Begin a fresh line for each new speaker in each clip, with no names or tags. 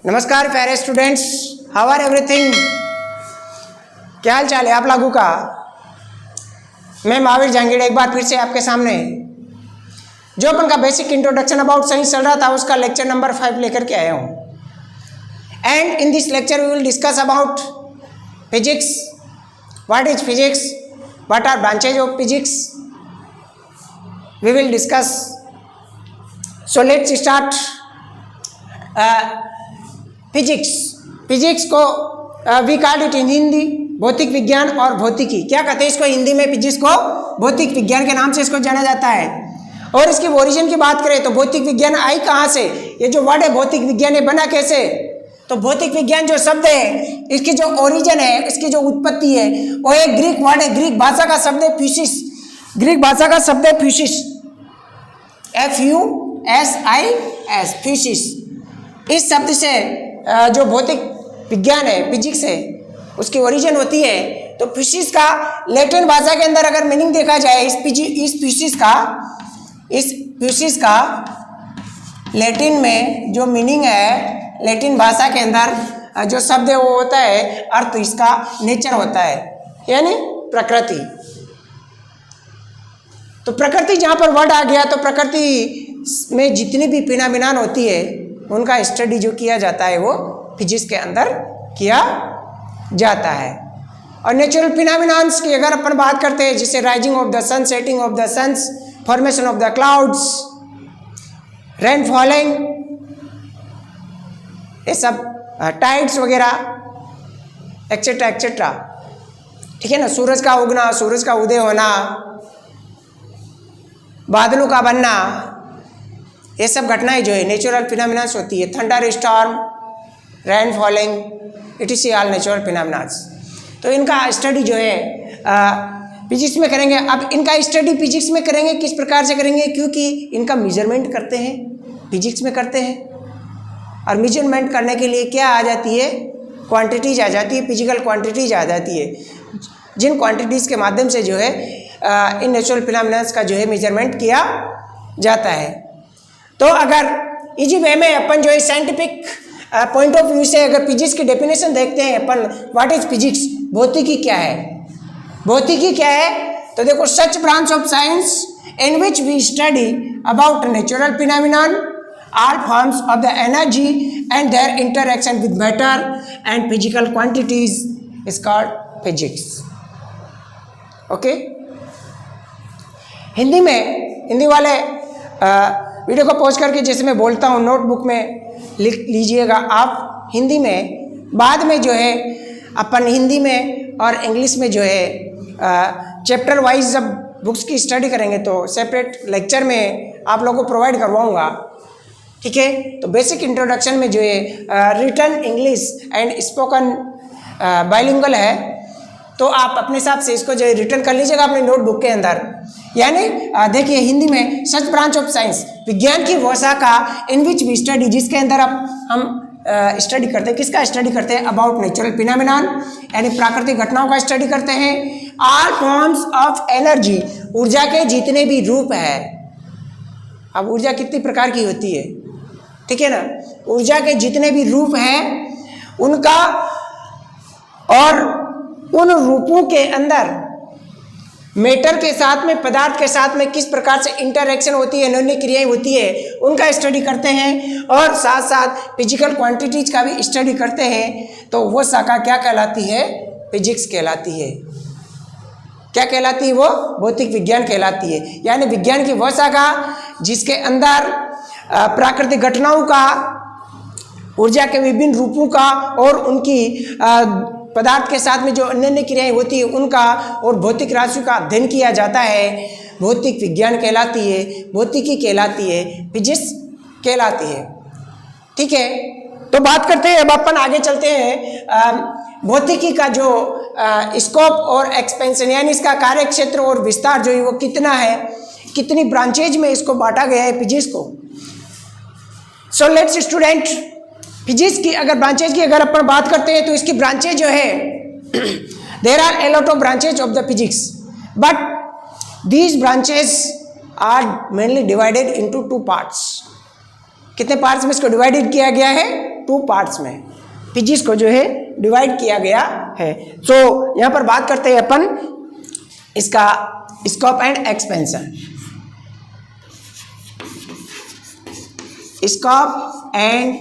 नमस्कार प्यारे students, how are everything. क्या हाल चाल है आप लोगों का। मैं महावीर जहांगीर एक बार फिर से आपके सामने जो अपन का बेसिक इंट्रोडक्शन अबाउट साइंस चल रहा था उसका लेक्चर नंबर 5 लेकर के आया हूँ। And in this lecture we will discuss about physics, what is physics, what are branches of physics, we will discuss. So let's start. Physics को we called it in Hindi भौतिक विज्ञान और भौतिकी। क्या कहते हैं इसको हिंदी में? फिजिक्स को भौतिक विज्ञान के नाम से इसको जाना जाता है। और इसकी ओरिजिन की बात करें तो भौतिक विज्ञान आई कहाँ से? ये जो वर्ड है भौतिक विज्ञान ये बना कैसे? तो भौतिक विज्ञान जो शब्द है इसकी जो ओरिजिन है, इसकी जो उत्पत्ति है वो एक ग्रीक वर्ड है, ग्रीक भाषा का शब्द है फ्यूसिस। ग्रीक भाषा का शब्द है फ्यूसिस, FUSIS, फ्यूसिस। इस शब्द से जो भौतिक विज्ञान है, फिजिक्स है, उसकी ओरिजिन होती है। तो फिजिक्स का लैटिन भाषा के अंदर अगर मीनिंग देखा जाए इस फिजिक्स का लैटिन में जो मीनिंग है, लैटिन भाषा के अंदर जो शब्द है वो होता है अर्थ, इसका नेचर होता है, यानी प्रकृति। तो प्रकृति जहाँ पर वर्ड आ गया तो प्रकृति में जितनी भी फिनोमेनन होती है उनका स्टडी जो किया जाता है वो फिजिक्स के अंदर किया जाता है। और नेचुरल फिनोमेनन्स की अगर अपन बात करते हैं, जैसे rising of the sun, setting of the suns, formation of the clouds, rain falling, ये सब टाइड्स वगैरह एक्सेट्रा एक्सेट्रा, ठीक है ना। सूरज का उगना, सूरज का उदय होना, बादलों का बनना, ये सब घटनाएं जो है नेचुरल फिनोमेनन्स होती है। Thunder storm, rain falling, it is all natural phenomenons. तो इनका स्टडी जो है फिजिक्स में करेंगे। अब इनका स्टडी फिजिक्स में करेंगे, किस प्रकार से करेंगे? क्योंकि इनका मेजरमेंट करते हैं, फिजिक्स में करते हैं। और मेजरमेंट करने के लिए क्या आ जाती है? क्वांटिटीज आ जाती है, फिजिकल क्वांटिटीज आ जाती है, जिन क्वांटिटीज़ के माध्यम से जो है इन नेचुरल फिनोमेनन्स का जो है मेजरमेंट किया जाता है। तो अगर इजी वे में अपन जो है साइंटिफिक पॉइंट ऑफ व्यू से अगर फिजिक्स की डेफिनेशन देखते हैं अपन, व्हाट इज फिजिक्स, भौतिकी क्या है? भौतिकी क्या है? तो देखो, such branch of science in which we study about natural phenomenon, all forms of the energy and their interaction with matter and physical quantities is called physics. Okay? Hindi में, हिंदी वाले वीडियो को पॉज करके जैसे मैं बोलता हूँ नोटबुक में लिख लीजिएगा आप हिंदी में। बाद में जो है अपन हिंदी में और इंग्लिश में जो है चैप्टर वाइज जब बुक्स की स्टडी करेंगे तो सेपरेट लेक्चर में आप लोगों को प्रोवाइड करवाऊँगा, ठीक है। तो बेसिक इंट्रोडक्शन में जो है written English and spoken bilingual है, तो आप अपने हिसाब से इसको जो है रिटर्न कर लीजिएगा अपने नोटबुक के अंदर। यानी देखिए हिंदी में सच ब्रांच ऑफ साइंस, विज्ञान की वो शाखा इन विच वी स्टडी, जिसके अंदर अब हम स्टडी करते हैं, किसका स्टडी करते हैं? अबाउट नेचुरल फिनोमेनन, यानी प्राकृतिक घटनाओं का स्टडी करते हैं। ऑल फॉर्म्स ऑफ एनर्जी, ऊर्जा के जितने भी रूप है। अब ऊर्जा कितनी प्रकार की होती है, ठीक है ना। ऊर्जा के जितने भी रूप हैं उनका, और उन रूपों के अंदर मेटर के साथ में, पदार्थ के साथ में किस प्रकार से इंटरैक्शन होती है, अन्योन्य क्रियाएं होती है, उनका स्टडी करते हैं। और साथ साथ फिजिकल क्वांटिटीज का भी स्टडी करते हैं। तो वो शाखा क्या कहलाती है? फिजिक्स कहलाती है। क्या कहलाती है वो? भौतिक विज्ञान कहलाती है। यानी विज्ञान की वो शाखा जिसके अंदर प्राकृतिक घटनाओं का, ऊर्जा के विभिन्न रूपों का और उनकी पदार्थ के साथ में जो अन्य क्रियाएं होती है उनका, और भौतिक राशियों का अध्ययन किया जाता है, भौतिक विज्ञान कहलाती है, भौतिकी कहलाती है, फिजिक्स कहलाती है, ठीक है। तो बात करते हैं, अब अपन आगे चलते हैं भौतिकी का जो स्कोप और एक्सपेंशन, यानी इसका कार्य क्षेत्र और विस्तार जो है वो कितना है, कितनी ब्रांचेज में इसको बांटा गया है फिजिक्स को। सो लेट्स स्टूडेंट, फिजिक्स की अगर ब्रांचेज की अगर अपन बात करते हैं तो इसकी ब्रांचेज जो है there are a lot of branches of the physics, but these branches are mainly divided into 2 parts. कितने पार्ट्स में इसको डिवाइडेड किया गया है? 2 पार्ट्स में फिजिक्स को जो है डिवाइड किया गया है। तो यहाँ पर बात करते हैं अपन इसका scope and expansion. Scope and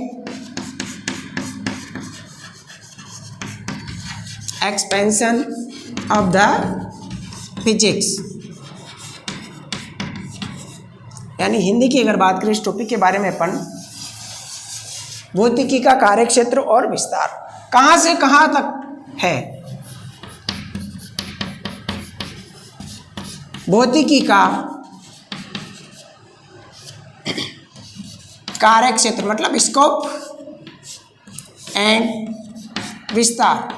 expansion of the physics, यानी हिंदी की अगर बात करें इस टॉपिक के बारे में अपन भौतिकी का कार्यक्षेत्र और विस्तार कहाँ से कहाँ तक है। भौतिकी का कार्यक्षेत्र मतलब स्कोप एंड विस्तार।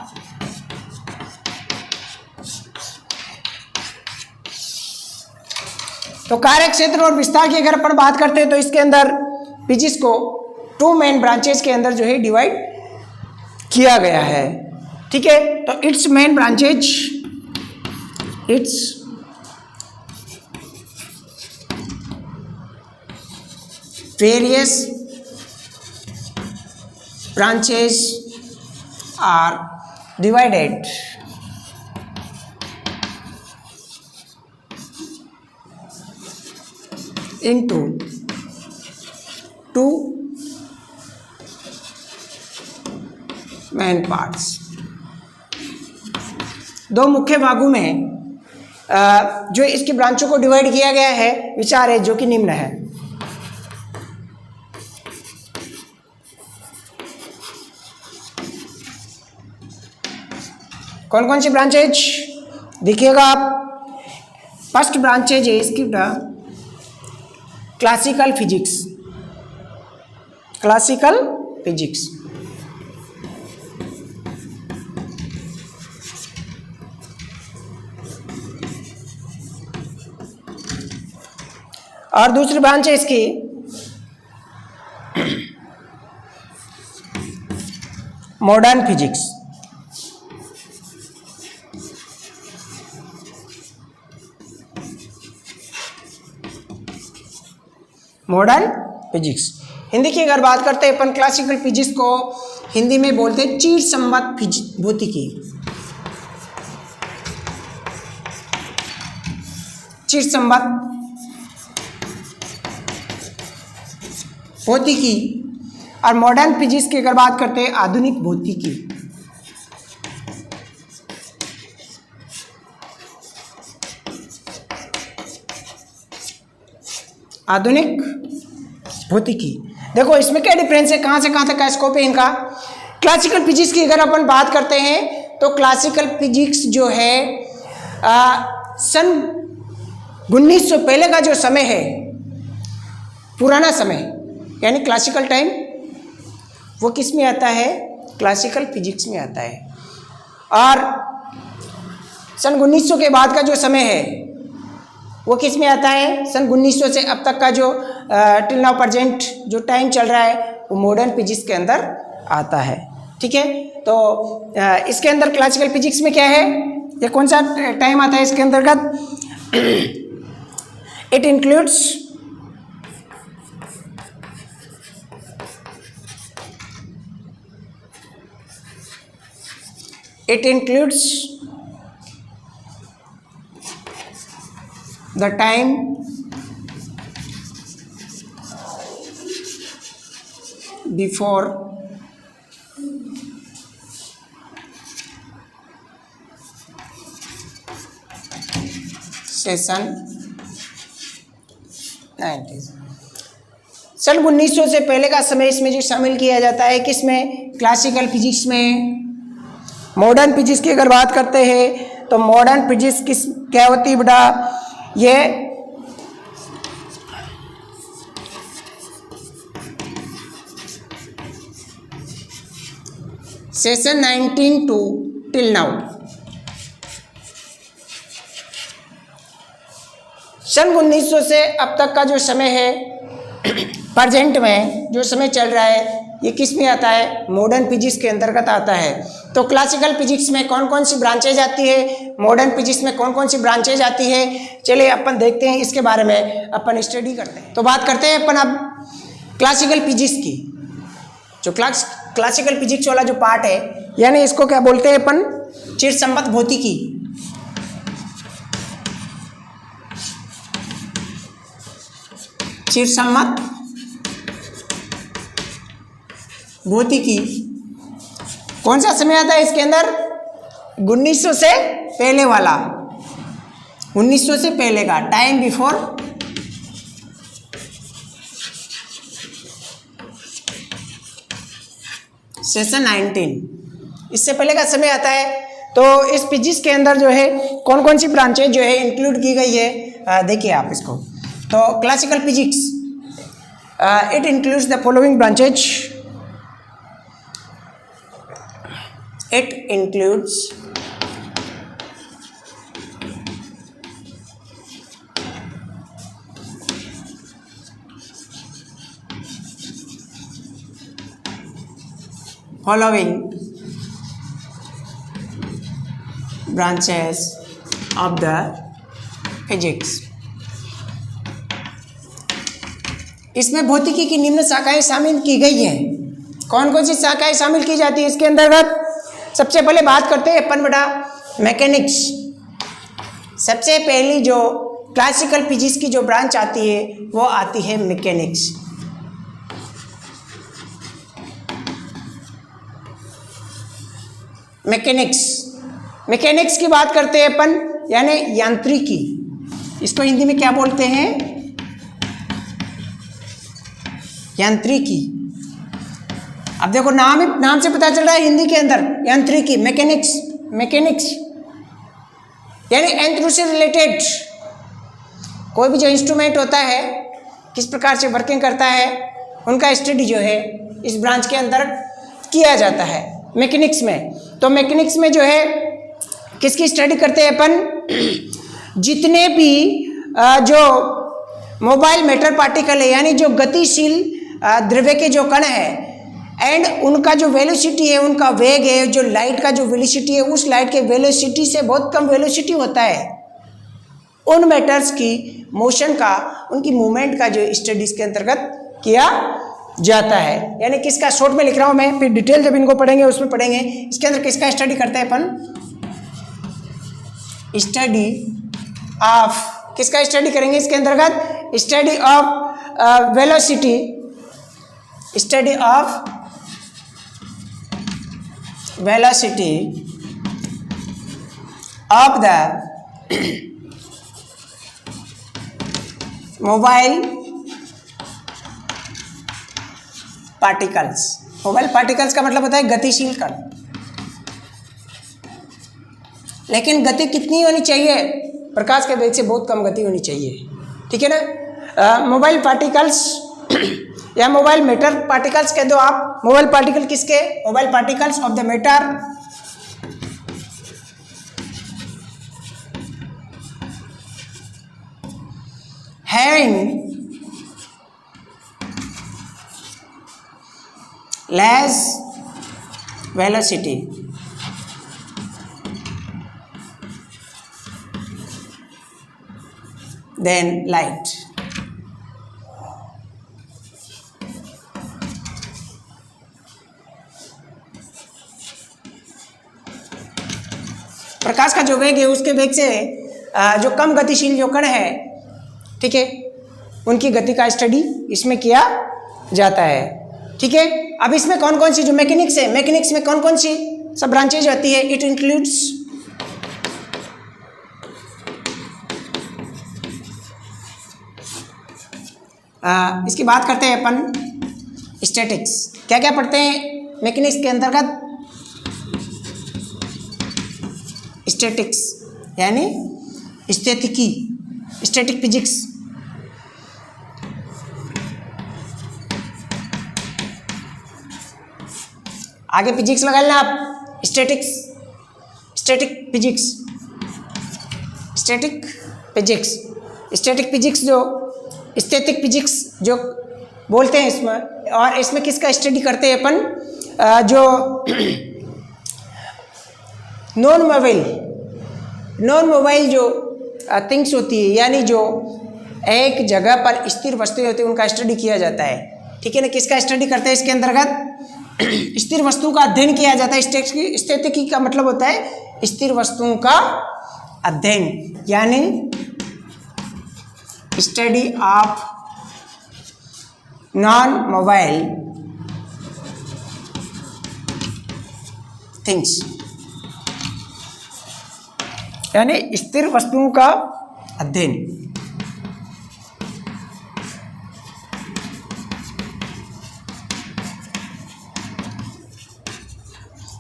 तो कार्यक्षेत्र और विस्तार की अगर अपन बात करते हैं तो इसके अंदर फिजिक्स को 2 मेन ब्रांचेस के अंदर जो है डिवाइड किया गया है। ठीक है, तो it's main branches, it's various branches are divided into 2 main parts. 2 मुख्य भागों में जो इसकी ब्रांचों को डिवाइड किया गया है विचार है जो कि निम्न है। कौन कौन सी ब्रांचेज देखिएगा आप। फर्स्ट ब्रांचेज है इसकी क्लासिकल फिजिक्स, क्लासिकल फिजिक्स। और दूसरी ब्रांच है इसकी modern physics. Modern physics. Hindi की अगर बात करते हैं अपन क्लासिकल फिजिक्स को हिंदी में बोलते हैं चिर संबद्ध भौतिकी। चिर संबद्ध भौतिकी। और मॉडर्न फिजिक्स की अगर बात करते हैं आधुनिक भौतिकी। आधुनिक भौतिकी। देखो इसमें क्या डिफरेंस है, कहाँ से कहाँ तक का स्कोप है इनका। क्लासिकल फिजिक्स की अगर अपन बात करते हैं तो क्लासिकल फिजिक्स जो है सन 1900 पहले का जो समय है, पुराना समय यानी क्लासिकल टाइम, वो किस में आता है, क्लासिकल फिजिक्स में आता है। और सन 1900 के बाद का जो समय है वो किस में आता है, सन 1900 से अब तक का जो टिल नाउ प्रेजेंट जो टाइम चल रहा है वो मॉडर्न फिजिक्स के अंदर आता है। ठीक है, तो इसके अंदर क्लासिकल फिजिक्स में क्या है, ये कौन सा टाइम आता है इसके अंतर्गत। It includes the time before session 90। सन 1900 से पहले का समय इसमें जो शामिल किया जाता है किसमें, क्लासिकल फिजिक्स में। मॉडर्न फिजिक्स की अगर बात करते हैं तो मॉडर्न फिजिक्स किस क्या होती है बेटा, ये सेशन 19 टू टिल नाउ। सन 1900 से अब तक का जो समय है, प्रेजेंट में जो समय चल रहा है, ये किस में आता है, मॉडर्न फिजिक्स के अंतर्गत आता है। तो क्लासिकल फिजिक्स में कौन कौन सी ब्रांचेज आती है, मॉडर्न फिजिक्स में कौन कौन सी ब्रांचेज आती है, चलिए अपन देखते हैं, इसके बारे में अपन स्टडी करते हैं। तो बात करते हैं अपन अब क्लासिकल फिजिक्स की। जो क्लासिकल फिजिक्स वाला जो पार्ट है, यानी इसको क्या बोलते हैं अपन, चिरसम्मत भौतिकी। चिरसम्मत भौतिकी कौन सा समय आता है इसके अंदर, 1900 से पहले वाला, 1900 से पहले का, टाइम बिफोर सेशन 19, इससे पहले का समय आता है। तो इस फिजिक्स के अंदर जो है कौन कौन सी ब्रांचेज जो है इंक्लूड की गई है, देखिए आप इसको। तो classical physics it includes the following branches, it includes following branches of the physics। इसमें भौतिकी की निम्न शाखाएं शामिल की गई हैं। कौन कौन सी शाखाएं शामिल की जाती है इसके अंतर्गत? सबसे पहले बात करते हैं अपन बेटा मैकेनिक्स। सबसे पहली जो क्लासिकल फिजिक्स की जो ब्रांच आती है वो आती है मैकेनिक्स। मैकेनिक्स की बात करते हैं अपन, यानी यांत्रिकी। इसको हिंदी में क्या बोलते हैं? यांत्रिकी। अब देखो नाम से पता चल रहा है हिंदी के अंदर यांत्रिकी, मैकेनिक्स यानी यंत्र से रिलेटेड कोई भी जो इंस्ट्रूमेंट होता है किस प्रकार से वर्किंग करता है उनका स्टडी जो है इस ब्रांच के अंदर किया जाता है मैकेनिक्स में। तो मैकेनिक्स में जो है किसकी स्टडी करते हैं अपन? जितने भी जो मोबाइल मैटर पार्टिकल है, यानी जो गतिशील द्रव्य के जो कण है एंड उनका जो वेलोसिटी है, उनका वेग है, जो लाइट का जो वेलोसिटी है, उस लाइट के वेलोसिटी से बहुत कम वेलोसिटी होता है, उन मैटर्स की मोशन का, उनकी मूवमेंट का जो स्टडीज के अंतर्गत किया जाता है। यानी किसका, शॉर्ट में लिख रहा हूं मैं, फिर डिटेल जब इनको पढ़ेंगे उसमें पढ़ेंगे। इसके अंदर किसका स्टडी करते हैं अपन? स्टडी ऑफ, किसका स्टडी करेंगे इसके अंतर्गत? Study of velocity, study of velocity of the mobile particles. Mobile particles का मतलब होता है गतिशील कण, लेकिन गति कितनी होनी चाहिए? प्रकाश के वेग से बहुत कम गति होनी चाहिए, ठीक है ना। मोबाइल पार्टिकल्स या मोबाइल मैटर पार्टिकल्स कह दो आप। मोबाइल पार्टिकल किसके? Mobile particles of the matter having less velocity than light। प्रकाश का जो वेग है उसके वेग से जो कम गतिशील जो कण है, ठीक है, उनकी गति का स्टडी इसमें किया जाता है, ठीक है। अब इसमें कौन कौन सी जो मैकेनिक्स है, मैकेनिक्स में कौन कौन सी सब ब्रांचेज आती है? इट इंक्लूड्स इसकी बात करते हैं अपन स्टैटिक्स। क्या क्या पढ़ते हैं मैकेनिक्स के अंतर्गत? स्टैटिक्स यानी स्थितिकी, स्टैटिक फिजिक्स। आगे फिजिक्स लगा लेना आप, स्टैटिक फिजिक्स, स्टैटिक फिजिक्स जो स्टैटिक फिजिक्स जो बोलते हैं इसमें। और इसमें किसका स्टडी करते हैं अपन? जो नॉन मोबाइल जो थिंग्स होती है, यानी जो एक जगह पर स्थिर वस्तुएं होती है, उनका स्टडी किया जाता है, ठीक है ना। किसका स्टडी करते हैं इसके अंतर्गत? स्थिर वस्तु का अध्ययन किया जाता है। स्थितिकी का मतलब होता है स्थिर वस्तुओं का अध्ययन, यानी study of non mobile things, यानी स्थिर वस्तुओं का अध्ययन।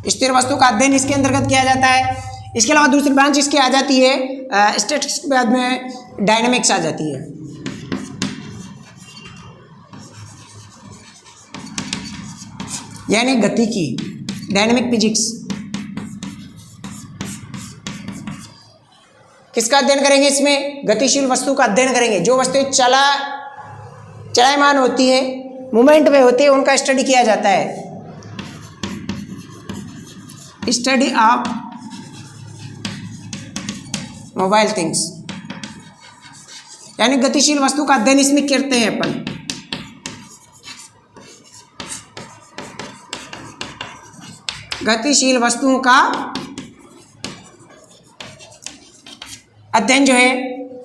स्थिर वस्तु का अध्ययन इसके अंतर्गत किया जाता है। इसके अलावा दूसरी ब्रांच इसकी आ जाती है स्टैटिस्टिक्स के बाद में डायनेमिक्स आ जाती है। यानी गतिकी, डायनेमिक फिजिक्स। किसका अध्ययन करेंगे इसमें? गतिशील वस्तु का अध्ययन करेंगे। जो वस्तुएं चलायमान होती है, मूवमेंट में होती है, उनका स्टडी किया जाता है। स्टडी ऑफ मोबाइल थिंग्स, यानी गतिशील वस्तु का अध्ययन इसमें करते हैं अपन। गतिशील वस्तुओं का अध्ययन जो है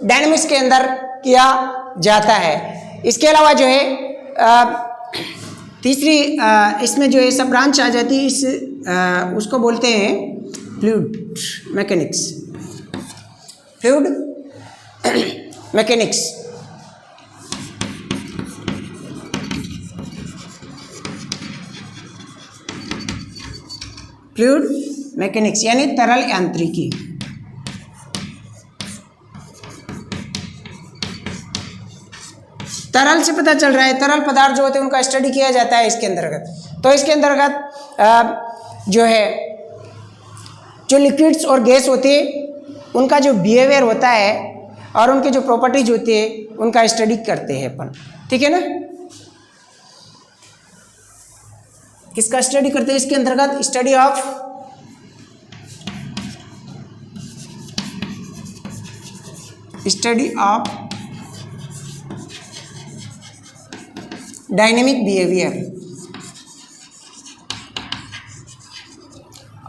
डायनेमिक्स के अंदर किया जाता है। इसके अलावा जो है तीसरी इसमें जो है सब ब्रांच आ जाती है, उसको बोलते हैं fluid mechanics. Fluid mechanics, fluid mechanics यानी तरल यांत्रिकी। तरल से पता चल रहा है, तरल पदार्थ जो होते हैं उनका स्टडी किया जाता है इसके अंतर्गत। तो इसके अंतर्गत जो है जो लिक्विड्स और गैस होते हैं उनका जो बिहेवियर होता है और उनके जो प्रॉपर्टीज होती है उनका स्टडी करते हैं अपन, ठीक है ना। किसका स्टडी करते हैं इसके अंतर्गत? Study of dynamic behaviour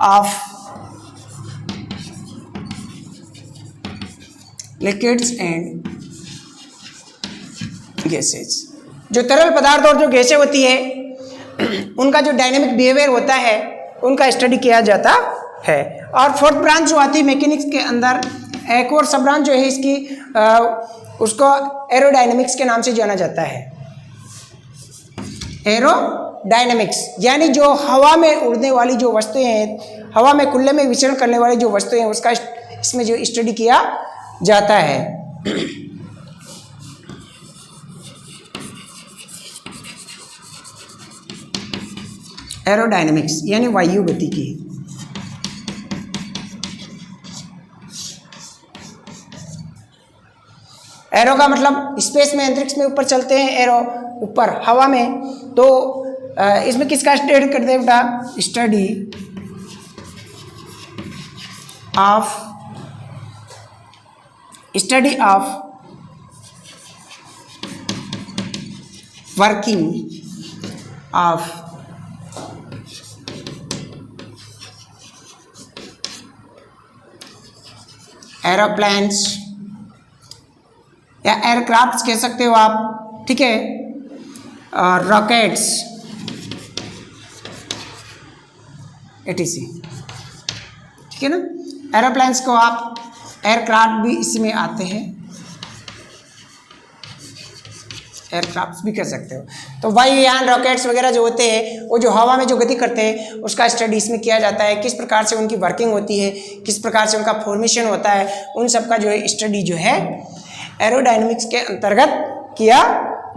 of liquids and gases. जो तरल पदार्थ और जो गैसें होती है उनका जो डायनेमिक बिहेवियर होता है उनका स्टडी किया जाता है। और फोर्थ ब्रांच जो आती है मैकेनिक्स के अंदर, एक और सब ब्रांच जो है इसकी उसको एरोडायनेमिक्स के नाम से जाना जाता है। एरोडायनेमिक्स यानी जो हवा में उड़ने वाली जो वस्तुएं हैं, हवा में खुले में विचरण करने वाली जो वस्तुएं हैं उसका इसमें जो स्टडी किया जाता है। एरोडायनेमिक्स यानी वायु गतिकी। एरो का मतलब स्पेस में, अंतरिक्ष में ऊपर चलते हैं, एरो ऊपर हवा में। तो इसमें किसका स्टडी करते हैं बेटा? Study of working of aeroplanes या एयरक्राफ्ट कह सकते हो आप, ठीक है, और रॉकेट्स etc, ठीक है ना। एरोप्लेन्स को आप एयरक्राफ्ट भी इसमें आते हैं, एयरक्राफ्ट भी कर सकते हो। तो वायुयान, रॉकेट्स वगैरह जो होते हैं वो जो हवा में जो गति करते हैं उसका स्टडी इसमें किया जाता है। किस प्रकार से उनकी वर्किंग होती है, किस प्रकार से उनका फॉर्मेशन होता है, उन सब का जो है स्टडी जो है एरोडायनेमिक्स के अंतर्गत किया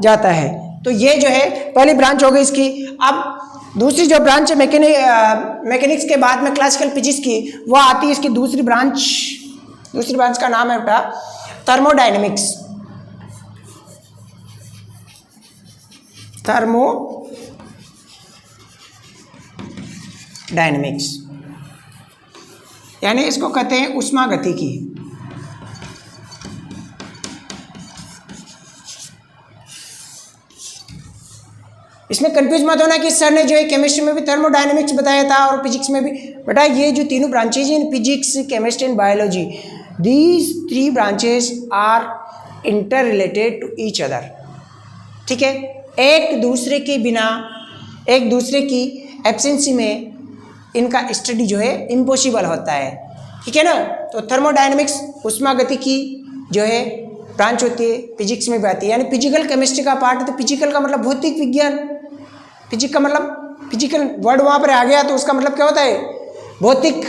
जाता है। तो ये जो है पहली ब्रांच हो गई इसकी। अब दूसरी जो ब्रांच है मैकेनिक्स के बाद में क्लासिकल फिजिक्स की, वो आती है इसकी दूसरी ब्रांच का नाम है बेटा थर्मोडायनेमिक्स। थर्मोडायनेमिक्स यानी इसको कहते हैं ऊष्मागतिकी। इसमें कंफ्यूज मत होना कि सर ने जो है केमिस्ट्री में भी थर्मोडायनेमिक्स बताया था और फिजिक्स में भी। बेटा ये जो तीनों branches in physics, chemistry and biology, these 3 branches are inter related to each other. ठीक है, एक दूसरे के बिना, एक दूसरे की एब्सेंसी में इनका स्टडी जो है इम्पॉसिबल होता है। ठीक है ना। तो थर्मोडायनेमिक्स उष्मागतिकी जो है ब्रांच होती है, फिजिक्स में भी आती है, यानी फिजिकल केमिस्ट्री का पार्ट है। तो फिजिकल का मतलब भौतिक विज्ञान, फिजिक्स का मतलब फिजिकल वर्ड वहाँ पर आ गया तो उसका मतलब क्या होता है भौतिक,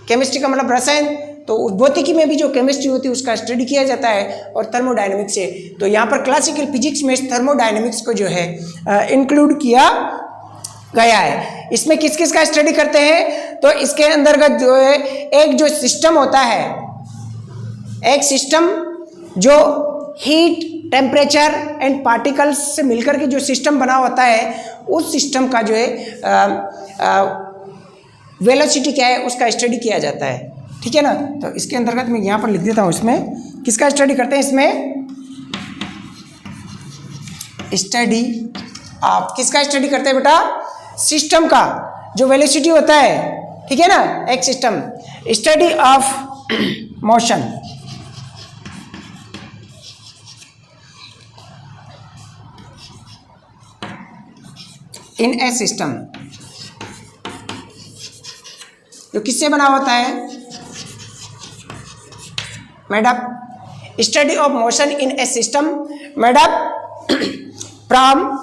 केमिस्ट्री का मतलब रसायन। तो उस भौतिकी में भी जो केमिस्ट्री होती है उसका स्टडी किया जाता है और थर्मोडायनेमिक्स से। तो यहाँ पर क्लासिकल फिजिक्स में थर्मोडायनेमिक्स को जो है इंक्लूड किया गया है। इसमें किस किस का स्टडी करते हैं, तो इसके अंतर्गत जो है एक जो सिस्टम होता है, एक सिस्टम जो हीट, टेम्परेचर एंड पार्टिकल्स से मिलकर के जो सिस्टम बना होता है, उस सिस्टम का जो है वेलोसिटी क्या है उसका स्टडी किया जाता है। ठीक है ना। तो इसके अंतर्गत मैं यहाँ पर लिख देता हूँ, इसमें किसका स्टडी करते हैं, इसमें स्टडी आप किसका स्टडी करते हैं बेटा, सिस्टम का जो वेलोसिटी होता है। ठीक है ना, एक system, study of motion in A system, जो किससे बना होता है, made up, study of motion in A system made up from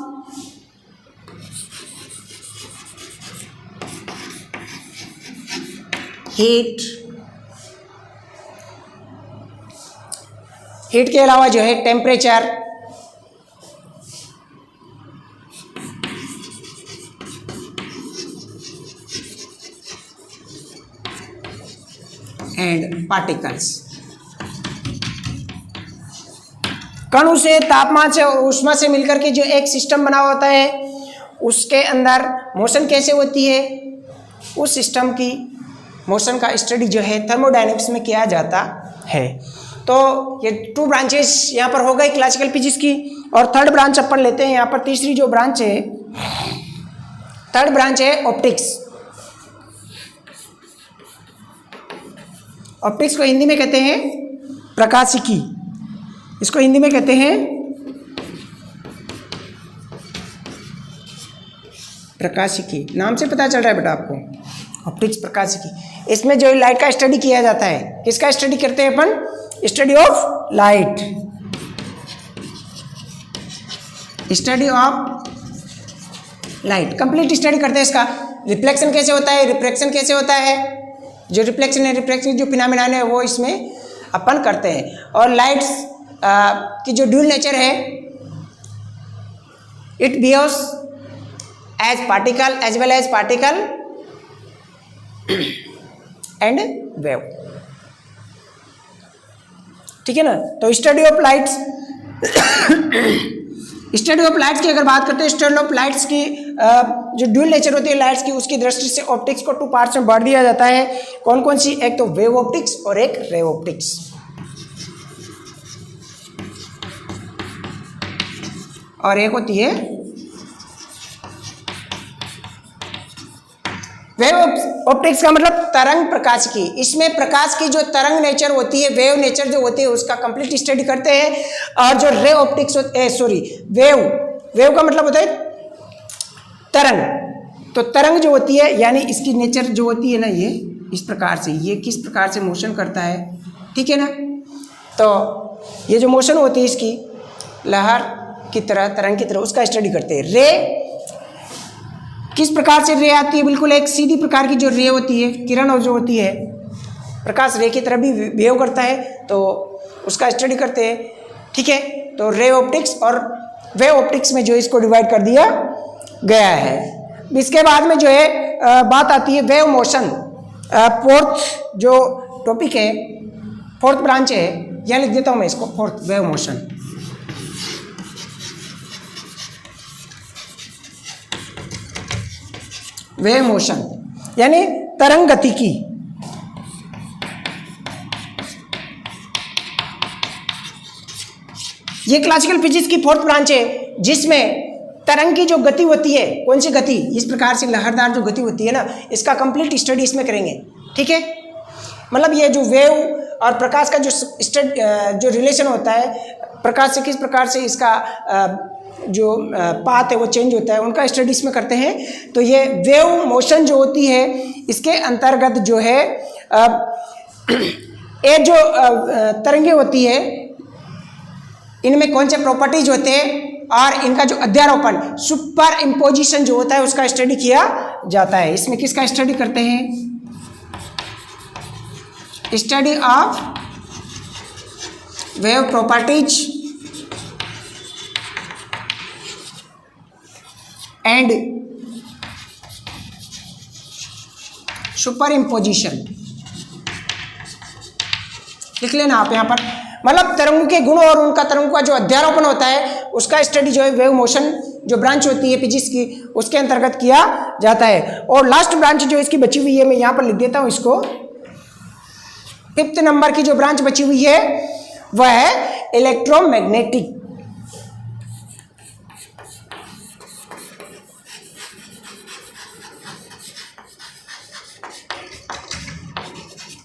heat, heat के अलावा जो है टेम्परेचर एंड पार्टिकल्स। कणों से, तापमान से और ऊष्मा से मिलकर के जो एक सिस्टम बना होता है, उसके अंदर मोशन कैसे होती है, उस सिस्टम की मोशन का स्टडी जो है थर्मोडायनेमिक्स में किया जाता है। तो ये 2 ब्रांचेस यहाँ पर हो गई क्लासिकल फिजिक्स की। और थर्ड ब्रांच अपन लेते हैं यहाँ पर, तीसरी जो ब्रांच है, थर्ड ब्रांच है ऑप्टिक्स। ऑप्टिक्स को हिंदी में कहते हैं प्रकाशिकी, इसको हिंदी में कहते हैं प्रकाशिकी। नाम से पता चल रहा है बेटा आपको, ऑप्टिक्स प्रकाशिकी। इसमें जो लाइट का स्टडी किया जाता है, किसका स्टडी करते हैं अपन, study of light, study of light, complete study करते हैं इसका। रिफ्लेक्शन कैसे होता है, रिफ्रैक्शन कैसे होता है, जो रिफ्लेक्शन है, रिफ्रैक्शन जो फिनोमेना है वो इसमें अपन करते हैं। और लाइट्स की जो ड्यूल नेचर है, it behaves as particle as well as particle and wave. ठीक है ना। तो study of lights, study of lights की अगर बात करते हैं, स्टडी ऑफ लाइट्स की जो ड्यूल नेचर होती है लाइट्स की, उसकी दृष्टि से ऑप्टिक्स को 2 पार्ट्स में बांट दिया जाता है। कौन कौन सी, एक तो वेव ऑप्टिक्स और एक रे ऑप्टिक्स। और एक होती है वेव ऑप्टिक्स का मतलब तरंग प्रकाश की। इसमें प्रकाश की जो तरंग नेचर होती है, वेव नेचर जो होती है, उसका कंप्लीट स्टडी करते हैं। और जो रे ऑप्टिक्स वेव का मतलब होता है तरंग। तो तरंग जो होती है, यानी इसकी नेचर जो होती है ना, ये इस प्रकार से, ये किस प्रकार से मोशन करता है। ठीक है ना। तो ये जो मोशन होती है इसकी लहर की तरह, तरंग की तरह, उसका स्टडी करते हैं। रे किस प्रकार से रे आती है, बिल्कुल एक सीधी प्रकार की जो रे होती है, किरण जो होती है, प्रकाश रे की तरह भी बिहेव करता है, तो उसका स्टडी करते हैं। ठीक है। तो रे ऑप्टिक्स और वेव ऑप्टिक्स में जो इसको डिवाइड कर दिया गया है। इसके बाद में जो है बात आती है वेव मोशन। फोर्थ जो टॉपिक है, फोर्थ ब्रांच है, यहाँ लिख देता हूँ मैं इसको, fourth wave motion. Wave motion यानी तरंग गतिकी। ये क्लासिकल फिजिक्स की फोर्थ ब्रांच है, जिसमें तरंग की जो गति होती है, कौन सी गति, इस प्रकार से लहरदार जो गति होती है ना, इसका कंप्लीट स्टडी इसमें करेंगे। ठीक है, मतलब ये जो वेव और प्रकाश का जो रिलेशन होता है, प्रकाश से किस प्रकार से इसका जो पाथ है वो चेंज होता है, उनका स्टडी इसमें करते हैं। तो ये वेव मोशन जो होती है, इसके अंतर्गत जो है ये जो तरंगे होती है, इनमें कौन से प्रॉपर्टीज होते हैं और इनका जो अध्यारोपण, सुपर इम्पोजिशन जो होता है, उसका स्टडी किया जाता है। इसमें किसका स्टडी करते हैं? Study of wave properties and super imposition. लिख लेना आप यहाँ पर, मतलब तरंगों के गुण और उनका तरंगों का जो अध्यारोपण होता है, उसका स्टडी जो है वेव मोशन जो ब्रांच होती है फिजिक्स की, उसके अंतर्गत किया जाता है। और लास्ट ब्रांच जो इसकी बची हुई है, मैं यहाँ पर लिख देता हूँ इसको, 5th नंबर की जो ब्रांच बची हुई है वह है इलेक्ट्रोमैग्नेटिक।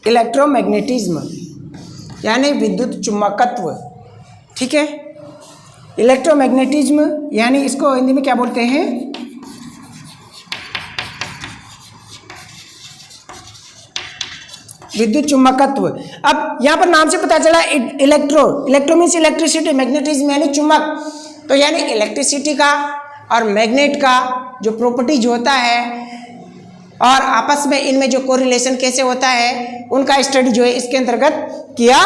इलेक्ट्रोमैग्नेटिज्म यानी विद्युत चुम्बकत्व। ठीक है, इलेक्ट्रोमैग्नेटिज्म यानी इसको हिंदी में क्या बोलते हैं? विद्युत चुम्बकत्व। अब यहाँ पर नाम से पता चला इलेक्ट्रो मीन्स इलेक्ट्रिसिटी, मैग्नेटिज्म यानी चुम्बक। तो यानी इलेक्ट्रिसिटी का और मैग्नेट का जो प्रॉपर्टीज होता है और आपस में इनमें जो कोरिलेशन कैसे होता है, उनका स्टडी जो है इसके अंतर्गत किया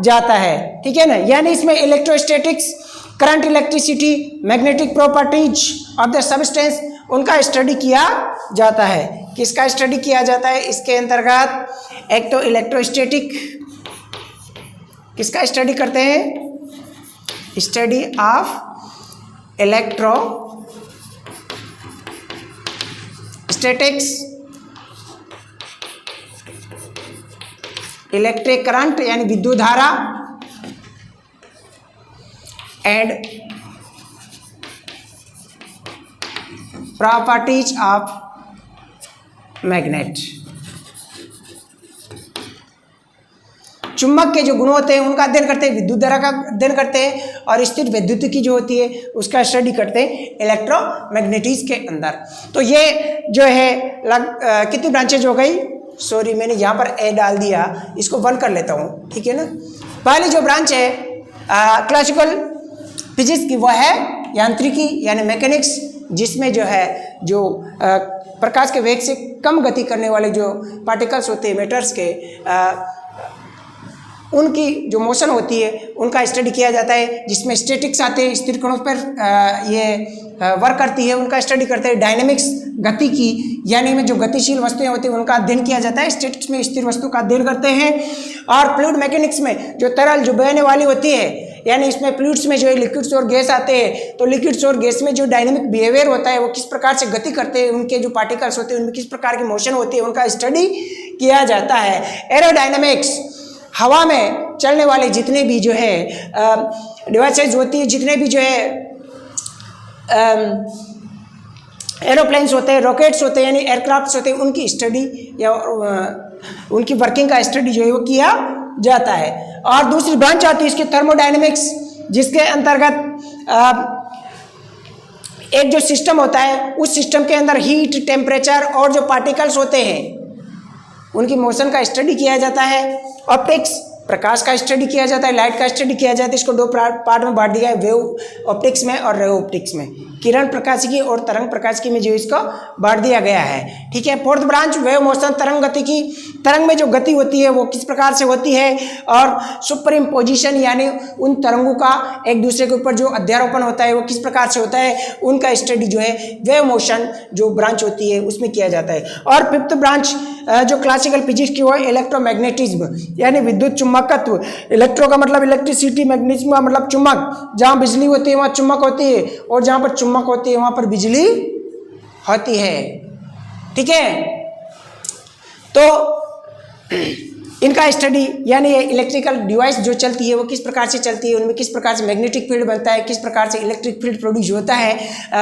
जाता है। ठीक है ना, यानी इसमें electrostatics, current, electricity, magnetic properties of the substance, उनका स्टडी किया जाता है। किसका स्टडी किया जाता है इसके अंतर्गत? एक तो इलेक्ट्रोस्टैटिक, किसका स्टडी करते हैं? Study of electrostatics, electric current यानी विद्युत धारा, एंड प्रॉपर्टीज ऑफ मैग्नेट। चुंबक के जो गुण होते हैं उनका अध्ययन करते हैं, विद्युत धारा का अध्ययन करते हैं, और स्थिर विद्युत की जो होती है उसका स्टडी करते हैं इलेक्ट्रोमैग्नेटिज्म के अंदर। तो ये जो है कितनी ब्रांचेज हो गई? सॉरी, मैंने यहाँ पर ए डाल दिया, इसको 1 कर लेता हूँ। ठीक है ना, पहली जो ब्रांच है क्लासिकल फिजिक्स की, वह है यांत्रिकी यानी मैकेनिक्स, जिसमें जो है जो प्रकाश के वेग से कम गति करने वाले जो पार्टिकल्स होते हैं, मैटर्स के, उनकी जो मोशन होती है उनका स्टडी किया जाता है, जिसमें स्टैटिक्स आते हैं, स्थिर कणों पर ये वर्क करती है, उनका स्टडी करते हैं। डायनेमिक्स, गति की यानी में जो गतिशील वस्तुएं होती हैं उनका अध्ययन किया जाता है। स्टैटिक्स में स्थिर वस्तु का अध्ययन करते हैं। और फ्लूइड मैकेनिक्स में जो तरल, जो बहने वाली होती है, यानी इसमें फ्लूइड्स में जो है लिक्विड्स और गैस आते हैं, तो लिक्विड्स और गैस में जो डायनेमिक बिहेवियर होता है, वो किस प्रकार से गति करते हैं, उनके जो पार्टिकल्स होते हैं उनमें किस प्रकार की मोशन होती है, उनका स्टडी किया जाता है। एरोडायनेमिक्स, हवा में चलने वाले जितने भी जो है डिवाइसेज होती है, जितने भी जो है एरोप्लेन्स होते हैं, रॉकेट्स होते हैं, यानी एयरक्राफ्ट्स होते हैं, उनकी स्टडी या उनकी वर्किंग का स्टडी जो है वो किया जाता है। और दूसरी ब्रांच आती है इसकी थर्मोडायनेमिक्स, जिसके अंतर्गत एक जो सिस्टम होता है, उस सिस्टम के अंदर हीट, टेम्परेचर और जो पार्टिकल्स होते हैं उनकी मोशन का स्टडी किया जाता है। ऑप्टिक्स, प्रकाश का स्टडी किया जाता है, लाइट का स्टडी किया जाता है। इसको 2 पार्ट में बांट दिया है, वेव ऑप्टिक्स में और रेव ऑप्टिक्स में, किरण प्रकाशिकी और तरंग प्रकाशिकी में जो इसको बांट दिया गया है। ठीक है, 4th ब्रांच वेव मोशन, तरंग गति की, तरंग में जो गति होती है वो किस प्रकार से होती है, और सुपर इम्पोजिशन यानी उन तरंगों का एक दूसरे के ऊपर जो अध्यारोपण होता है वो किस प्रकार से होता है, उनका स्टडी जो है वेव मोशन जो ब्रांच होती है उसमें किया जाता है। और 5th ब्रांच जो क्लासिकल फिजिक्स की वो इलेक्ट्रोमैग्नेटिज्म यानी विद्युत चुम्बकत्व। इलेक्ट्रो का मतलब इलेक्ट्रिसिटी, मैग्नेटिज्म का मतलब चुम्बक। जहाँ बिजली होती है वहाँ चुम्बक होती है, और जहाँ पर चुम्बक होती है वहाँ पर बिजली होती है। ठीक है, तो इनका स्टडी यानी ये इलेक्ट्रिकल डिवाइस जो चलती है वो किस प्रकार से चलती है, उनमें किस प्रकार से मैग्नेटिक फील्ड बनता है, किस प्रकार से इलेक्ट्रिक फील्ड प्रोड्यूस होता है,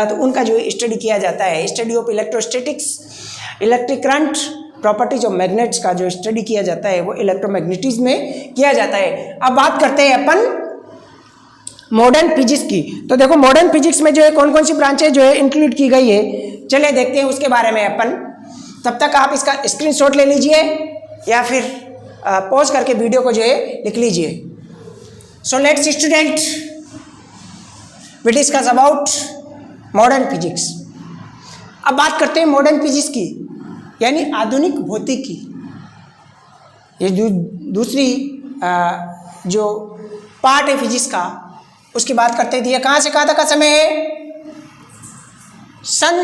तो उनका जो स्टडी किया जाता है। Study of electrostatics, electric current, properties of magnets का जो स्टडी किया जाता है वो इलेक्ट्रोमैग्नेटिज्म में किया जाता है। अब बात करते हैं अपन मॉडर्न फिजिक्स की। तो देखो मॉडर्न फिजिक्स में जो है कौन कौन सी ब्रांचें जो है इंक्लूड की गई है, चलिए देखते हैं उसके बारे में अपन। तब तक आप इसका स्क्रीनशॉट ले लीजिए या फिर पॉज करके वीडियो को जो है लिख लीजिए। So let's student we discuss about modern physics. अब बात करते हैं मॉडर्न फिजिक्स की यानी आधुनिक भौतिकी। ये दूसरी जो पार्ट है फिजिक्स का उसकी बात करते हैं। ये कहाँ से कहाँ तक का समय है, सन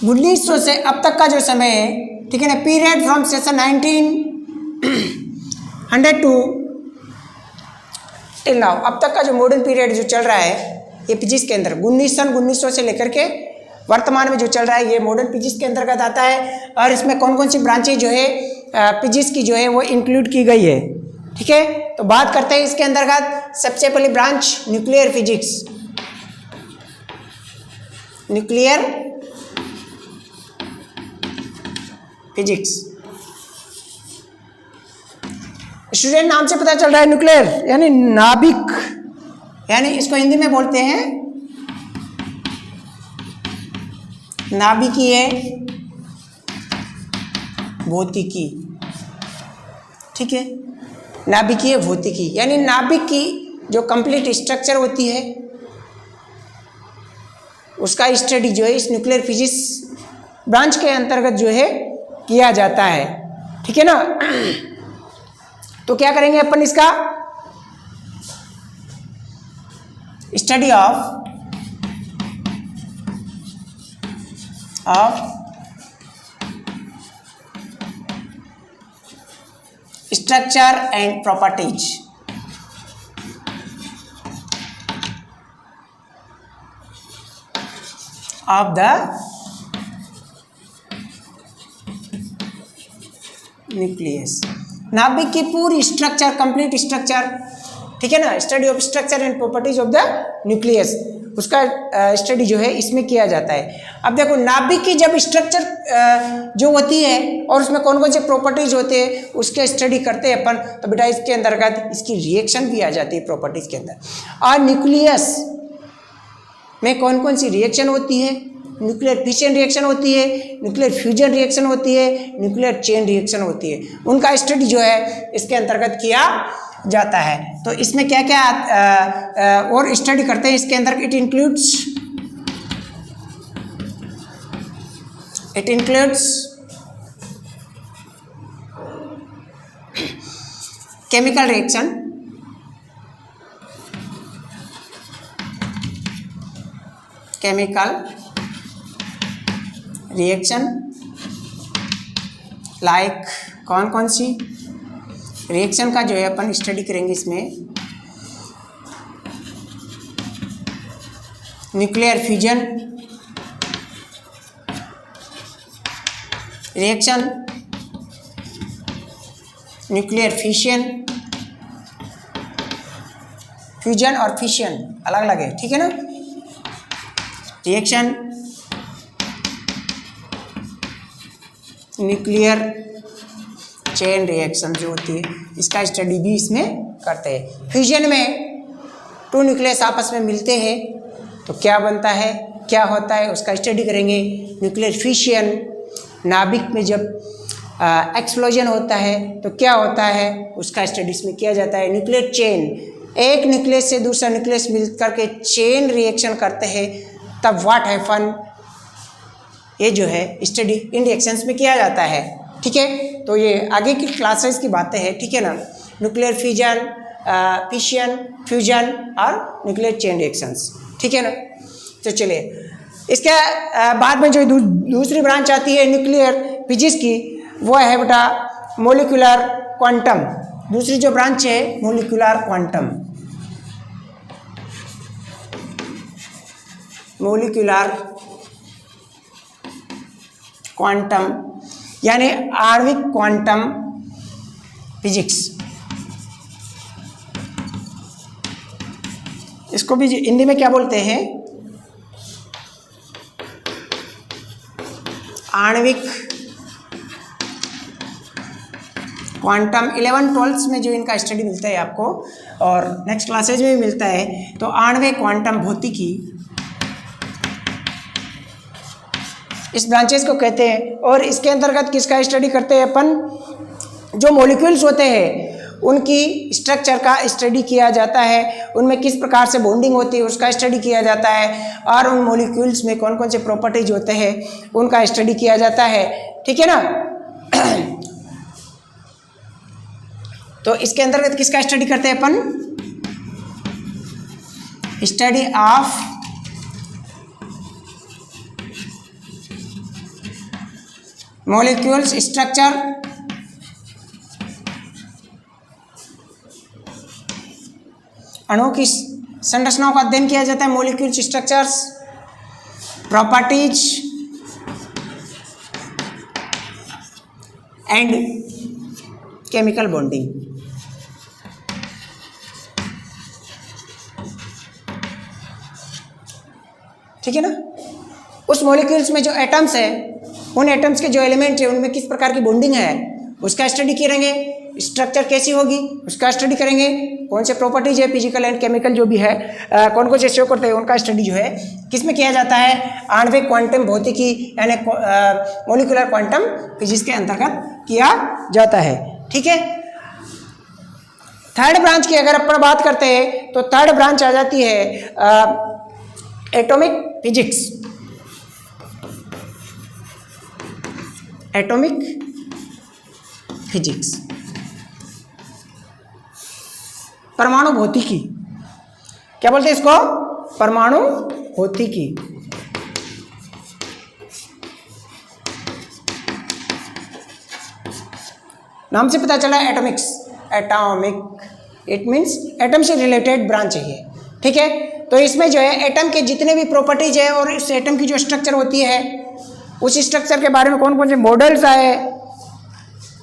1900 से अब तक का जो समय है, ठीक है ना, period from session 1900 to till now, अब तक का जो मॉडर्न पीरियड जो चल रहा है ये फिजिक्स के अंदर 1900 से लेकर के वर्तमान में जो चल रहा है ये मॉडर्न फिजिक्स के अंतर्गत आता है। और इसमें कौन कौन सी ब्रांचेज जो है फिजिक्स की जो है वो इंक्लूड की गई है, ठीक है। तो बात करते हैं इसके अंतर्गत सबसे पहली branch nuclear physics. Nuclear physics student नाम से पता चल रहा है न्यूक्लियर यानी नाभिक, यानी इसको हिंदी में बोलते हैं नाभिकीय भौतिकी, ठीक है। नाभिकीय भौतिकी यानी नाभिक की जो कंप्लीट स्ट्रक्चर होती है उसका स्टडी जो है इस न्यूक्लियर फिजिक्स ब्रांच के अंतर्गत जो है किया जाता है, ठीक है ना। तो क्या करेंगे अपन इसका study of structure and properties of the nucleus। नाभिक की पूरी स्ट्रक्चर, कंप्लीट स्ट्रक्चर, ठीक है ना, study of structure and properties of the nucleus, उसका स्टडी जो है इसमें किया जाता है। अब देखो नाभिक की जब स्ट्रक्चर जो होती है और उसमें कौन कौन से प्रॉपर्टीज होते हैं उसके स्टडी करते हैं अपन, तो बेटा इसके अंतर्गत इसकी रिएक्शन भी आ जाती है प्रॉपर्टीज के अंदर। और न्यूक्लियस में कौन कौन सी रिएक्शन होती है, न्यूक्लियर फिशन रिएक्शन होती है, न्यूक्लियर फ्यूजन रिएक्शन होती है, न्यूक्लियर चेन रिएक्शन होती है, उनका स्टडी जो है इसके अंतर्गत किया जाता है। तो इसमें क्या क्या और स्टडी करते हैं इसके अंदर, it includes chemical reaction, like कौन कौन सी रिएक्शन का जो है अपन स्टडी करेंगे इसमें, nuclear fusion reaction, nuclear fission, fusion और फिशन अलग अलग है, ठीक है ना। रिएक्शन न्यूक्लियर चेन रिएक्शन जो होती है इसका स्टडी भी इसमें करते हैं। फ्यूजन में टू न्यूक्लियस आपस में मिलते हैं तो क्या बनता है, क्या होता है, उसका स्टडी करेंगे। न्यूक्लियर फिशन नाभिक में जब एक्सप्लोजन होता है तो क्या होता है उसका स्टडी इसमें किया जाता है। न्यूक्लियर चेन, एक न्यूक्लियस से दूसरा न्यूक्लियस मिल करके चेन रिएक्शन करते हैं तब व्हाट हैपन, ये जो है स्टडी इन रिएक्शंस में किया जाता है, ठीक है। तो ये आगे की क्लासेस की बातें हैं, ठीक है ना। न्यूक्लियर फ्यूजन, फिशन, फ्यूजन और न्यूक्लियर चेन रिएक्शंस, ठीक है ना। तो चलिए इसके बाद में जो दूसरी ब्रांच आती है न्यूक्लियर फिजिक्स की वो है बेटा मोलिकुलर क्वांटम। दूसरी जो ब्रांच है मोलिकुलर क्वांटम, मोलिकुलर क्वांटम यानी आणविक क्वांटम फिजिक्स, इसको भी हिंदी में क्या बोलते हैं, आणविक क्वांटम। 11-12 में जो इनका स्टडी मिलता है आपको, और नेक्स्ट क्लासेज में भी मिलता है, तो आणविक क्वांटम भौतिकी इस ब्रांचेस को कहते हैं। और इसके अंतर्गत किसका स्टडी करते हैं अपन, जो मॉलिक्यूल्स होते हैं उनकी स्ट्रक्चर का स्टडी किया जाता है, उनमें किस प्रकार से बॉन्डिंग होती है उसका स्टडी किया जाता है, और उन मॉलिक्यूल्स में कौन कौन से प्रॉपर्टीज होते हैं उनका स्टडी किया जाता है, ठीक है ना। तो इसके अंतर्गत किसका स्टडी करते हैं अपन, स्टडी ऑफ मॉलिक्यूल्स स्ट्रक्चर, अणुओं की संरचनाओं का अध्ययन किया जाता है, molecules structures, properties and chemical bonding. ठीक है ना। उस मॉलिक्यूल्स में जो एटम्स है, उन एटम्स के जो एलिमेंट है उनमें किस प्रकार की बॉन्डिंग है उसका स्टडी करेंगे, स्ट्रक्चर कैसी होगी उसका स्टडी करेंगे, कौन से प्रॉपर्टीज है फिजिकल एंड केमिकल जो भी है कौन कौन से शो करते हैं उनका स्टडी जो है किस में किया जाता है, आणविक क्वांटम भौतिकी यानी मॉलिक्यूलर क्वांटम फिजिक्स के अंतर्गत किया जाता है। ठीक है। थर्ड ब्रांच की अगर अपन बात करते हैं तो थर्ड ब्रांच आ जाती है एटॉमिक फिजिक्स। एटॉमिक फिजिक्स, परमाणु भौतिकी, क्या बोलते हैं इसको, परमाणु भौतिकी। नाम से पता चला Atomics, atomic it means atom से रिलेटेड ब्रांच है ये। ठीक है। तो इसमें जो है एटम के जितने भी प्रॉपर्टीज है और उस एटम की जो स्ट्रक्चर होती है उस स्ट्रक्चर के बारे में कौन कौन से मॉडल्स आए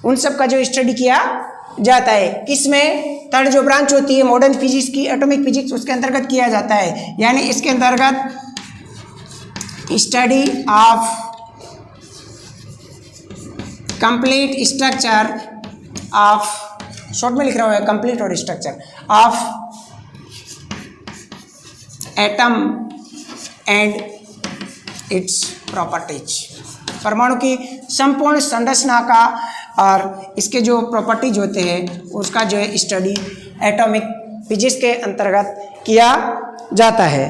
उन सब का जो स्टडी किया जाता है। किसमें, थर्ड जो ब्रांच होती है मॉडर्न फिजिक्स की, एटॉमिक फिजिक्स, उसके अंतर्गत किया जाता है। यानी इसके अंतर्गत study of complete structure of, short में लिख रहा हुआ है कंप्लीट और structure of atom and its properties, परमाणु की संपूर्ण संरचना का और इसके जो प्रॉपर्टीज होते हैं उसका जो है स्टडी एटॉमिक फिजिक्स के अंतर्गत किया जाता है।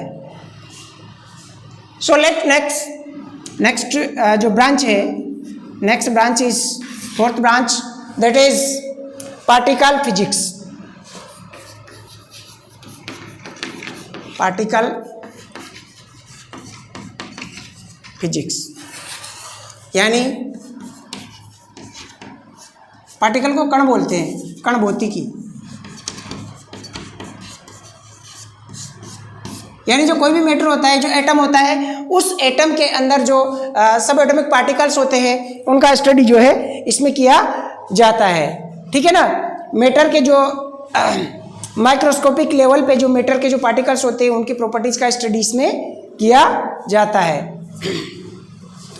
सो लेट नेक्स्ट जो ब्रांच है, next branch is fourth branch, that is particle physics. Particle physics यानी पार्टिकल को कण बोलते हैं, कण भौतिकी। यानी जो कोई भी मैटर होता है, जो एटम होता है, उस एटम के अंदर जो सब एटॉमिक पार्टिकल्स होते हैं उनका स्टडी जो है इसमें किया जाता है। ठीक है ना। मैटर के जो माइक्रोस्कोपिक लेवल पे जो मैटर के जो पार्टिकल्स होते हैं उनकी प्रॉपर्टीज का स्टडी इसमें किया जाता है।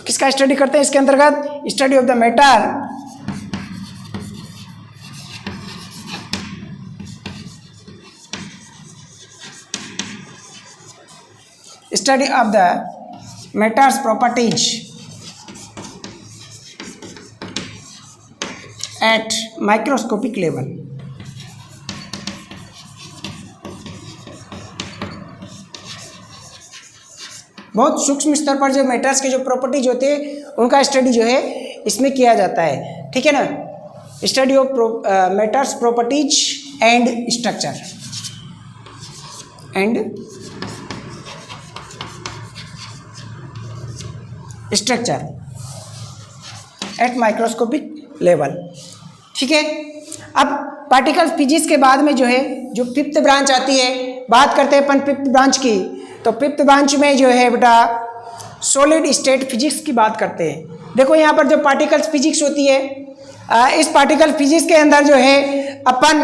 किसका स्टडी करते हैं इसके अंतर्गत, study of the matter, study of the matters properties at microscopic level. बहुत सूक्ष्म स्तर पर जो मैटर्स के जो प्रॉपर्टीज होते हैं उनका स्टडी जो है इसमें किया जाता है। ठीक है ना। Study of matters properties and structure eight microscopic level. ठीक है। अब पार्टिकल फिजिक्स के बाद में जो है जो फिफ्थ ब्रांच आती है, बात करते हैं अपन फिफ्थ ब्रांच की। तो फिफ्थ ब्रांच में जो है बेटा सॉलिड स्टेट फिजिक्स की बात करते हैं। देखो यहाँ पर जो पार्टिकल्स फिजिक्स होती है इस पार्टिकल फिजिक्स के अंदर जो है अपन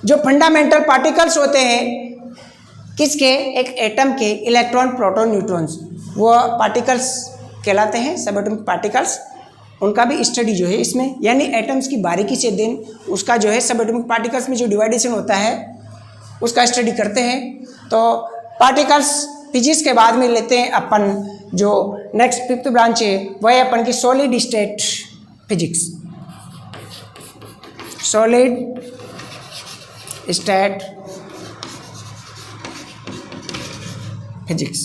जो फंडामेंटल पार्टिकल्स होते हैं किसके, एक एटम के इलेक्ट्रॉन प्रोटॉन न्यूट्रॉन्स, वो पार्टिकल्स कहलाते हैं सब एटॉमिक पार्टिकल्स। उनका भी स्टडी जो है इसमें, यानी एटम्स की बारीकी से दिन उसका जो है सब एटॉमिक पार्टिकल्स में जो डिवाइडेशन होता है उसका स्टडी करते हैं। तो पार्टिकल्स फिजिक्स के बाद में लेते हैं अपन जो नेक्स्ट फिफ्थ ब्रांच है वह है अपन की solid state physics. Solid state physics,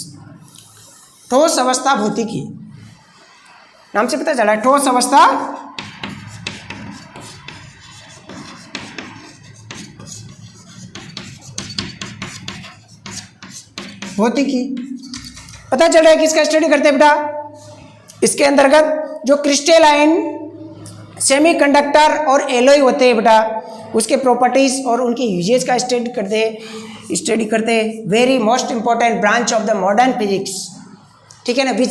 ठोस अवस्था भौतिकी, नाम से पता चला ठोस अवस्था भौतिकी। पता चल रहा है कि इसका स्टडी करते हैं बेटा। इसके अंतर्गत जो क्रिस्टलाइन सेमीकंडक्टर और एलॉय होते हैं बेटा, उसके प्रॉपर्टीज और उनके यूजेस का स्टडी करते हैं। Very most important branch of the modern physics, ठीक है ना, which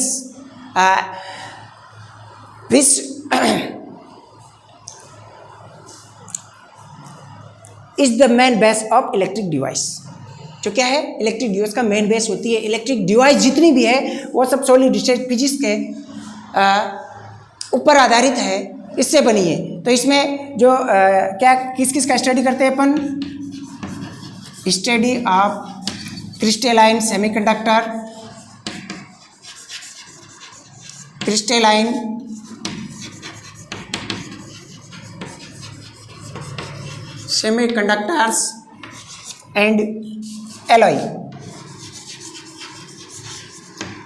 is the main base of electric device. जो क्या है, इलेक्ट्रिक डिवाइस का मेन बेस होती है। इलेक्ट्रिक डिवाइस जितनी भी है वो सब सॉलिड स्टेट फिजिक्स के ऊपर आधारित है, इससे बनी है। तो इसमें जो क्या किस किस का स्टडी करते हैं अपन, study of crystalline semiconductor, crystalline semiconductors and alloy,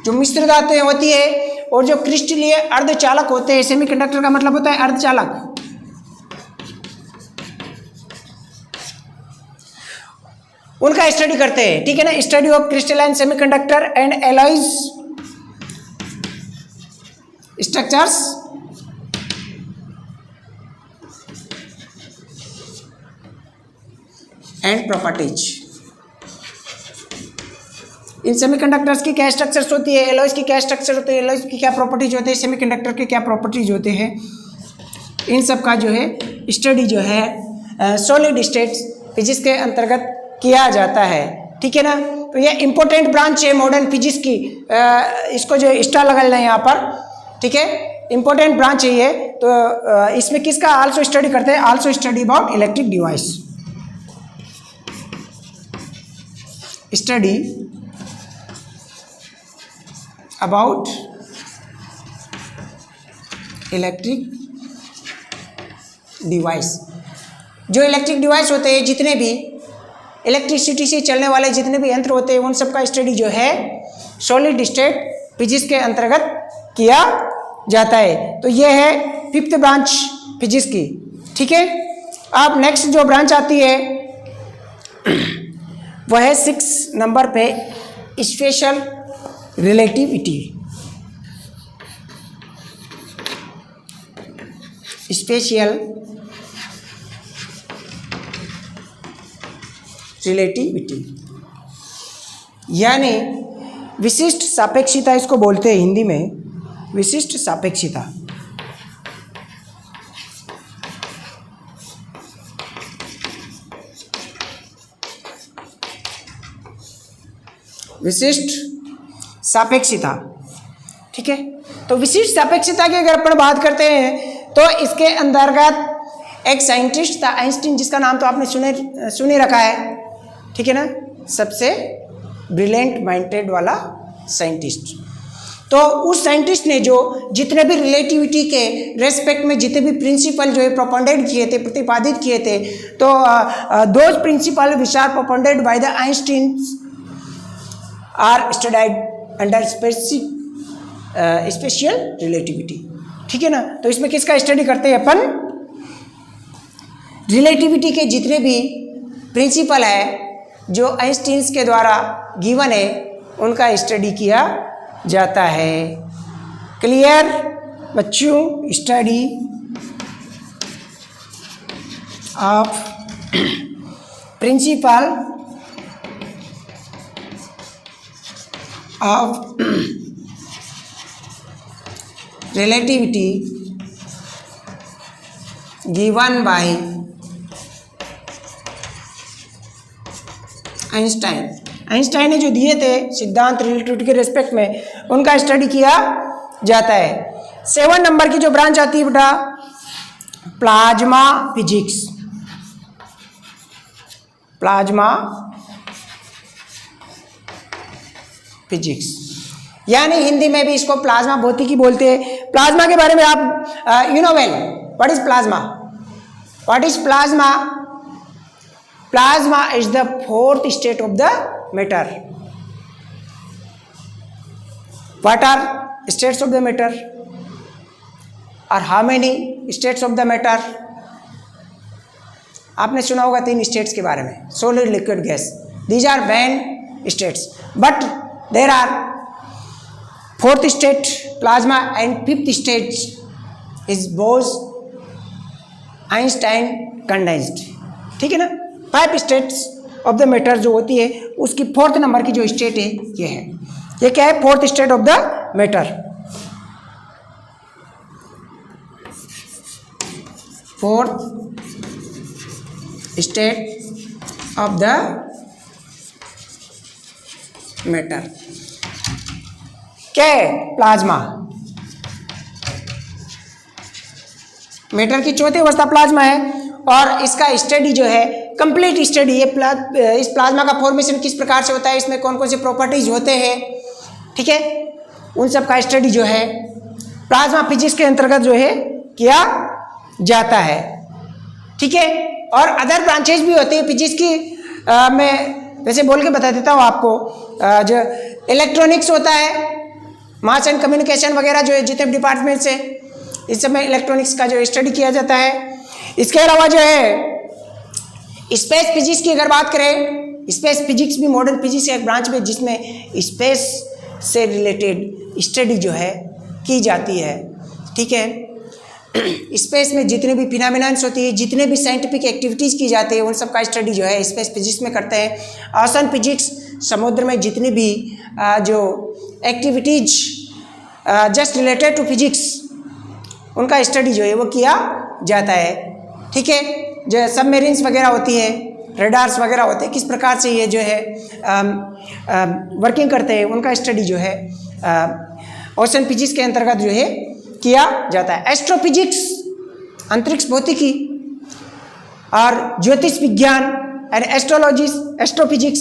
जो मिश्र धातुएं होती है और जो क्रिस्टलीय अर्धचालक होते हैं। सेमीकंडक्टर का मतलब होता है अर्धचालक। उनका स्टडी करते हैं, ठीक है ना। Study of crystalline semiconductor and alloys structures and properties. In semiconductors की क्या स्ट्रक्चर्स होती है, एलॉयज की क्या स्ट्रक्चर होती है, एलॉयज की क्या प्रॉपर्टीज होते हैं, सेमीकंडक्टर के क्या प्रॉपर्टीज होते हैं, इन सब का जो है स्टडी जो है सॉलिड स्टेट फिजिक्स के अंतर्गत किया जाता है, ठीक है ना। तो ये इंपॉर्टेंट ब्रांच है मॉडर्न फिजिक्स की। इसको जो स्टार लगा लेना है यहाँ पर, ठीक है, इंपॉर्टेंट ब्रांच है ये। तो इसमें किसका आल्सो स्टडी करते हैं, also study about electric device, study about electric device. जो इलेक्ट्रिक डिवाइस होते हैं, जितने भी इलेक्ट्रिसिटी से चलने वाले जितने भी यंत्र होते हैं, उन सब का स्टडी जो है सॉलिड स्टेट फिजिक्स के अंतर्गत किया जाता है। तो ये है फिफ्थ ब्रांच फिजिक्स की, ठीक है। अब नेक्स्ट जो ब्रांच आती है वह है 6 नंबर पे स्पेशल रिलेटिविटी। स्पेशल रिलेटिविटी यानी विशिष्ट सापेक्षिता, इसको बोलते हैं हिंदी में विशिष्ट सापेक्षिता। विशिष्ट सापेक्षिता, ठीक है। तो विशिष्ट सापेक्षिता की अगर अपन बात करते हैं तो इसके अंतर्गत एक साइंटिस्ट था आइंस्टीन, जिसका नाम तो आपने सुने रखा है, ठीक है ना, सबसे ब्रिलियंट माइंडेड वाला साइंटिस्ट। तो उस साइंटिस्ट ने जो जितने भी रिलेटिविटी के रेस्पेक्ट में जितने भी प्रिंसिपल जो है प्रोपोंडेड किए थे, प्रतिपादित किए थे, तो those principle which are propounded by the Einstein are studied under special relativity, ठीक है ना। तो इसमें किसका स्टडी करते हैं अपन, रिलेटिविटी के जितने भी प्रिंसिपल है जो आइंस्टीन के द्वारा गिवन है, उनका स्टडी किया जाता है। क्लियर बच्चों, study of principle of relativity given by Einstein. Einstein ने जो दिए थे सिद्धांत रिलेटिविटी के रेस्पेक्ट में, उनका स्टडी किया जाता है। 7 नंबर की जो ब्रांच आती है बेटा, प्लाज्मा फिजिक्स। प्लाज्मा फिजिक्स यानी हिंदी में भी इसको प्लाज्मा भौतिकी बोलते हैं। प्लाज्मा के बारे में आप you know well, what is plasma? What is plasma? Plasma is the 4th state of the matter. What are states of the matter? Or how many states of the matter? आपने सुना होगा 3 states के बारे में, solid, liquid, gas. These are main states. But there are 4th state plasma and 5th state is Bose-Einstein condensed. ठीक है ना? 5 states of the matter जो होती है उसकी 4th नंबर की जो स्टेट है ये है। ये क्या है? 4th state of the matter। 4th state of the matter क्या है? प्लाज्मा। मैटर की 4थी अवस्था प्लाज्मा है और इसका स्टडी जो है कंप्लीट स्टडी, ये इस प्लाज्मा का फॉर्मेशन किस प्रकार से होता है, इसमें कौन कौन से प्रॉपर्टीज होते हैं, ठीक है, उन सब का स्टडी जो है प्लाज्मा फिजिक्स के अंतर्गत जो है किया जाता है। ठीक है, और अदर ब्रांचेज भी होती है फिजिक्स की। मैं वैसे बोल के बता देता हूँ आपको, जो इलेक्ट्रॉनिक्स होता है, मास एंड कम्युनिकेशन वगैरह जो है जितने डिपार्टमेंट्स है इस सब में इलेक्ट्रॉनिक्स का जो स्टडी किया जाता है। इसके अलावा जो है स्पेस फिजिक्स की अगर बात करें, स्पेस फिजिक्स भी मॉडर्न फिजिक्स का एक ब्रांच में जिसमें स्पेस से रिलेटेड स्टडी जो है की जाती है। ठीक है, स्पेस में जितने भी फिनोमेनन्स होती है, जितने भी साइंटिफिक एक्टिविटीज़ की जाती है, उन सब का स्टडी जो है स्पेस फिजिक्स में करते हैं। ओशन फिजिक्स, समुद्र में जितनी भी जो activities just related to physics उनका स्टडी जो है वो किया जाता है। ठीक है, जो सबमेरीन्स वगैरह होती है, रेडार्स वगैरह होते हैं, किस प्रकार से ये जो है वर्किंग करते हैं, उनका स्टडी जो है ओशन फिजिक्स के अंतर्गत जो है किया जाता है। एस्ट्रोफिजिक्स, अंतरिक्ष भौतिकी, और ज्योतिष विज्ञान एंड एस्ट्रोलॉजी, एस्ट्रोफिजिक्स,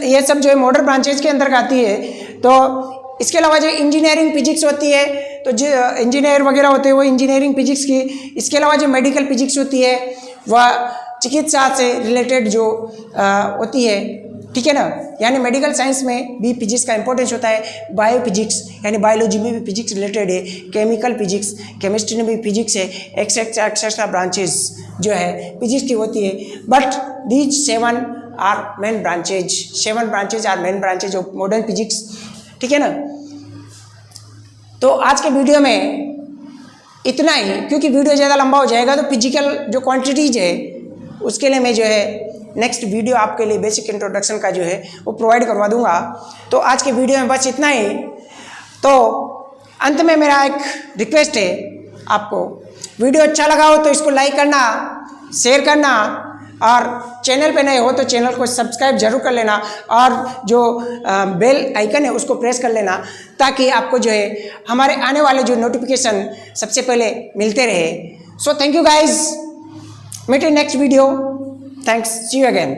ये सब जो है मॉडर्न ब्रांचेज के अंतर्गत आती है। तो इसके अलावा जो इंजीनियरिंग फिजिक्स होती है, तो जो इंजीनियर वगैरह होते हैं वो इंजीनियरिंग फिजिक्स की। इसके अलावा जो मेडिकल फिजिक्स होती है वह चिकित्सा से रिलेटेड जो होती है, ठीक है ना, यानी मेडिकल साइंस में भी फिजिक्स का इंपॉर्टेंस होता है। बायो फिजिक्स यानी बायोलॉजी में भी फिजिक्स रिलेटेड है। केमिकल फिजिक्स, केमिस्ट्री में भी फिजिक्स है। एक्सेट्रा ब्रांचेस जो है फिजिक्स की होती है। But these 7 are main branches, 7 branches are main branches of modern physics. ठीक है ना, तो आज के वीडियो में इतना ही, क्योंकि वीडियो ज़्यादा लंबा हो जाएगा तो फिजिकल जो क्वांटिटीज है उसके लिए मैं जो है नेक्स्ट वीडियो आपके लिए बेसिक इंट्रोडक्शन का जो है वो प्रोवाइड करवा दूंगा। तो आज के वीडियो में बस इतना ही। तो अंत में मेरा एक रिक्वेस्ट है आपको, वीडियो अच्छा लगा हो तो इसको लाइक करना, शेयर करना, और चैनल पे नए हो तो चैनल को सब्सक्राइब जरूर कर लेना, और जो बेल आइकन है उसको प्रेस कर लेना, ताकि आपको जो है हमारे आने वाले जो नोटिफिकेशन सबसे पहले मिलते रहे। So thank you guys, meet in next video. Thanks. See you again.